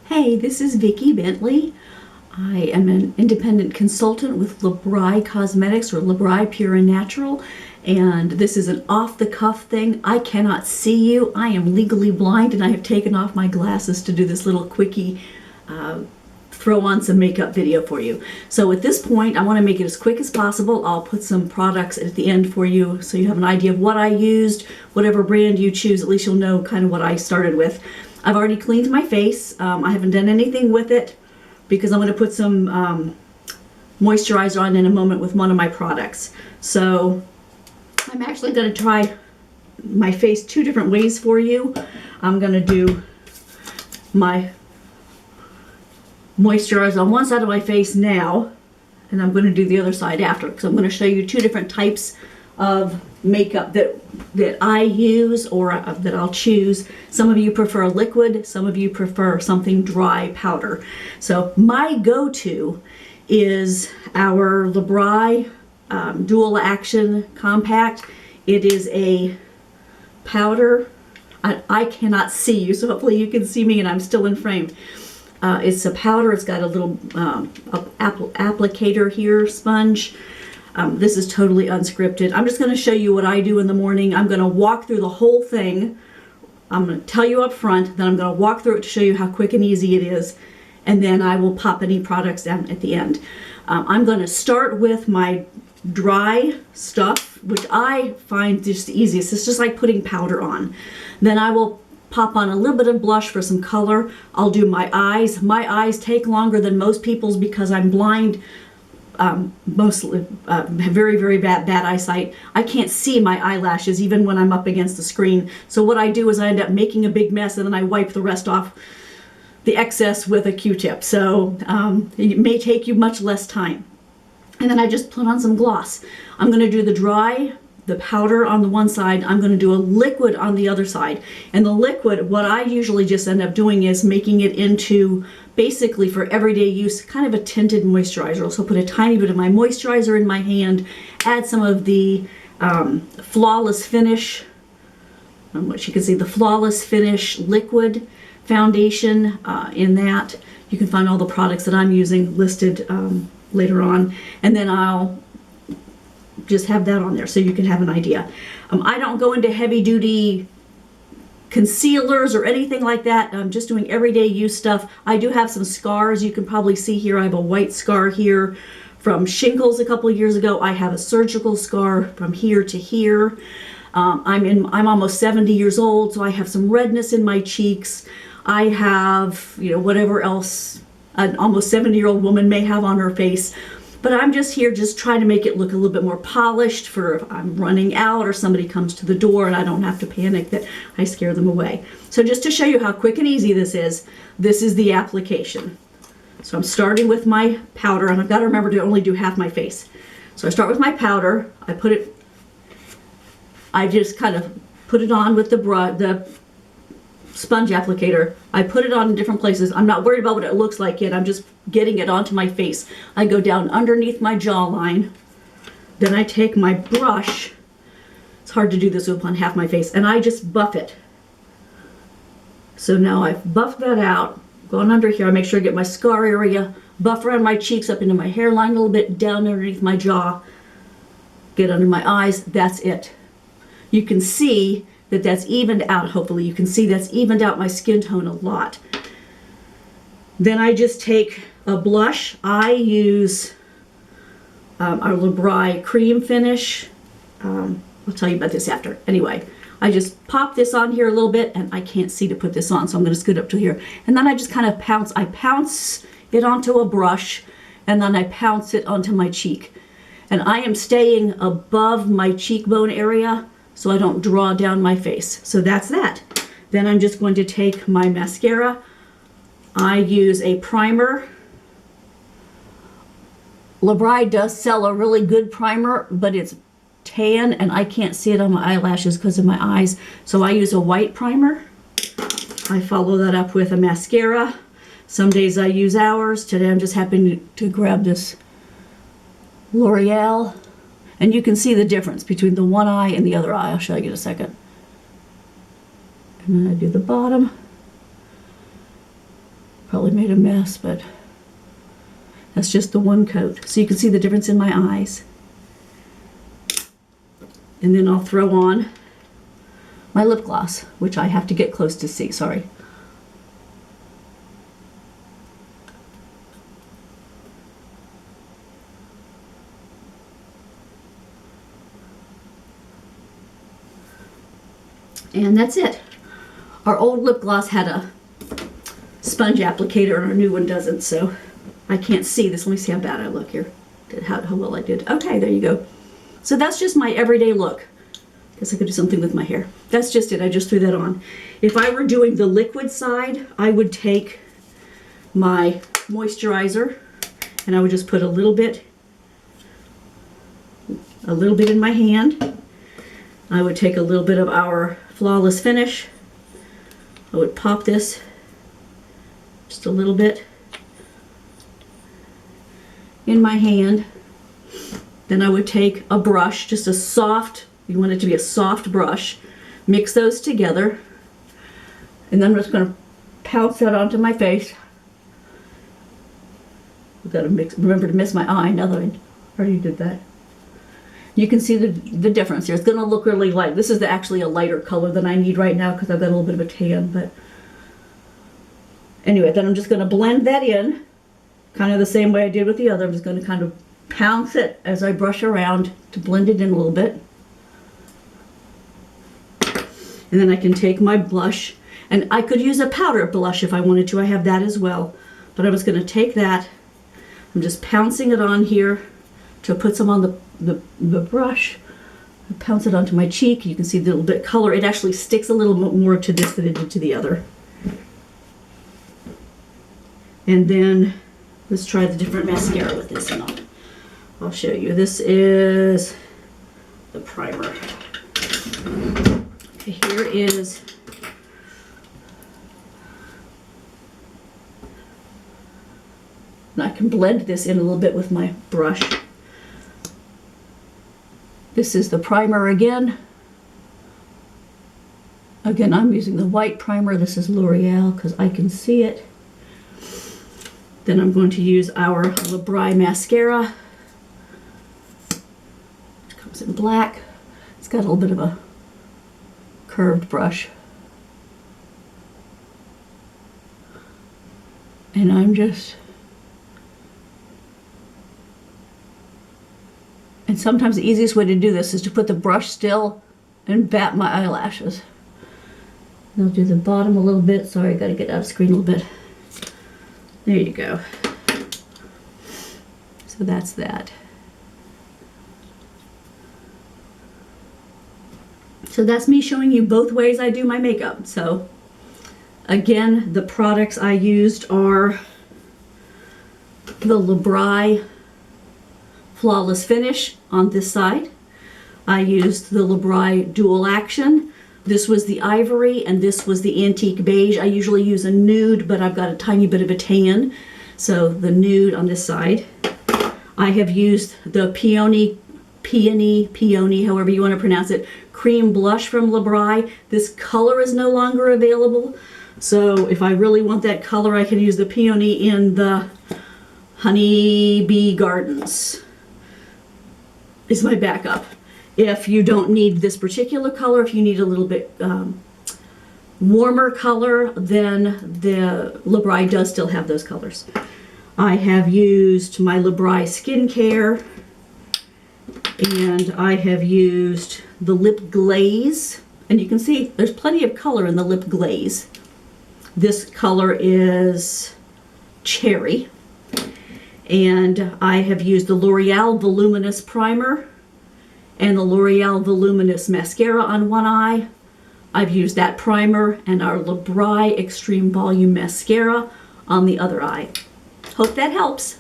Hey, this is Vicki Bentley. I am an independent consultant with BRI Cosmetics, or BRI Pure and Natural, and this is an off-the-cuff thing. I cannot see you. I am legally blind, and I have taken off my glasses to do this little quickie throw on some makeup video for you. So at this point, I want to make it as quick as possible. I'll put some products at the end for you so you have an idea of what I used. Whatever brand you choose, at least you'll know kind of what I started with. I've already cleaned my face. I haven't done anything with it because I'm going to put some moisturizer on in a moment with one of my products. So I'm actually going to try my face two different ways for you. I'm going to do my moisturizer on one side of my face now, and I'm going to do the other side after, because I'm going to show you two different types of makeup that I use, or that I'll choose. Some of you prefer liquid, some of you prefer something dry powder. So my go-to is our BRI Dual Action Compact. It is a powder. I cannot see you, so hopefully you can see me and I'm still in frame. It's a powder. It's got a little applicator here, sponge. This is totally unscripted. I'm just going to show you what I do in the morning. I'm going to walk through the whole thing. I'm going to tell you up front, then I'm going to walk through it to show you how quick and easy it is, and then I will pop any products down at the end. I'm going to start with my dry stuff, which I find just the easiest. It's just like putting powder on. Then I will pop on a little bit of blush for some color. I'll do my eyes. My eyes take longer than most people's because I'm blind. Mostly very, very bad eyesight. I can't see my eyelashes even when I'm up against the screen. So what I do is I end up making a big mess, and then I wipe the rest off, the excess, with a Q-tip. So it may take you much less time. And then I just put on some gloss. I'm going to do the powder on the one side. I'm going to do a liquid on the other side. And the liquid, what I usually just end up doing is making it into, basically for everyday use, kind of a tinted moisturizer. So I'll put a tiny bit of my moisturizer in my hand, add some of the Flawless Finish, which you can see, the Flawless Finish liquid foundation in that. You can find all the products that I'm using listed later on. And then I'll just have that on there so you can have an idea. I don't go into heavy duty concealers or anything like that. I'm just doing everyday use stuff. I do have some scars. You can probably see here I have a white scar here from shingles a couple of years ago. I have a surgical scar from here to here. I'm almost 70 years old, so I have some redness in my cheeks. I have, whatever else an almost 70-year-old woman may have on her face. But I'm just here just trying to make it look a little bit more polished for if I'm running out or somebody comes to the door and I don't have to panic that I scare them away. So just to show you how quick and easy this is the application. So I'm starting with my powder, and I've got to remember to only do half my face. So I start with my powder. I just kind of put it on with the sponge applicator. I put it on in different places. I'm not worried about what it looks like yet. I'm just getting it onto my face. I go down underneath my jawline. Then I take my brush. It's hard to do this upon half my face. And I just buff it. So now I've buffed that out. Going under here, I make sure I get my scar area. Buff around my cheeks, up into my hairline a little bit, down underneath my jaw. Get under my eyes. That's it. You can see that's evened out. Hopefully you can see that's evened out my skin tone a lot. Then I just take a blush. I use our BRI cream finish. I'll tell you about this after. Anyway, I just pop this on here a little bit, and I can't see to put this on, so I'm going to scoot up to here. And then I just kind of pounce it onto a brush, and then I pounce it onto my cheek. And I am staying above my cheekbone area so I don't draw down my face. So that's that. Then I'm just going to take my mascara. I use a primer. BRI does sell a really good primer, but it's tan and I can't see it on my eyelashes because of my eyes. So I use a white primer. I follow that up with a mascara. Some days I use ours. Today I'm just happening to grab this L'Oreal. And you can see the difference between the one eye and the other eye. I'll show you in a second. And then I do the bottom. Probably probably made a mess, but that's just the one coat. So you can see the difference in my eyes. And then I'll throw on my lip gloss, which I have to get close to see, sorry. And that's it. Our old lip gloss had a sponge applicator and our new one doesn't, so I can't see this. Let me see how bad I look here. How well I did. Okay, there you go. So that's just my everyday look. Guess I could do something with my hair. That's just it. I just threw that on. If I were doing the liquid side, I would take my moisturizer and I would just put a little bit in my hand. I would take a little bit of our Flawless Finish. I would pop this just a little bit in my hand. Then I would take a brush, just a soft, you want it to be a soft brush, mix those together, and then I'm just going to pounce that onto my face. I've got to remember to miss my eye now that I already did that. You can see the difference here. It's going to look really light. This is actually a lighter color than I need right now because I've got a little bit of a tan. But anyway, then I'm just going to blend that in, kind of the same way I did with the other. I'm just going to kind of pounce it as I brush around to blend it in a little bit. And then I can take my blush, and I could use a powder blush if I wanted to. I have that as well. But I was going to take that. I'm just pouncing it on here to put some on the brush. I pounce it onto my cheek. You can see the little bit color. It actually sticks a little bit more to this than it did to the other. And then let's try the different mascara with this, and I'll show you. This is the primer. Okay, here is and I can blend this in a little bit with my brush. This is the primer again. Again, I'm using the white primer. This is L'Oreal because I can see it. Then I'm going to use our BRI mascara. It comes in black. It's got a little bit of a curved brush. And I'm just... And sometimes the easiest way to do this is to put the brush still and bat my eyelashes. And I'll do the bottom a little bit. Sorry, I gotta get out of screen a little bit. There you go. So that's that. So that's me showing you both ways I do my makeup. So again, the products I used are the BRI Flawless Finish on this side. I used the BRI Dual Action. This was the Ivory and this was the Antique Beige. I usually use a nude, but I've got a tiny bit of a tan. So the nude on this side. I have used the Peony, however you want to pronounce it, cream blush from BRI. This color is no longer available. So if I really want that color, I can use the Peony in the Honeybee Gardens. Is my backup. If you don't need this particular color, if you need a little bit warmer color, then the BRI does still have those colors. I have used my BRI skincare, and I have used the lip glaze, and you can see there's plenty of color in the lip glaze. This color is cherry. And I have used the L'Oreal Voluminous Primer and the L'Oreal Voluminous Mascara on one eye. I've used that primer and our BRI Extreme Volume Mascara on the other eye. Hope that helps.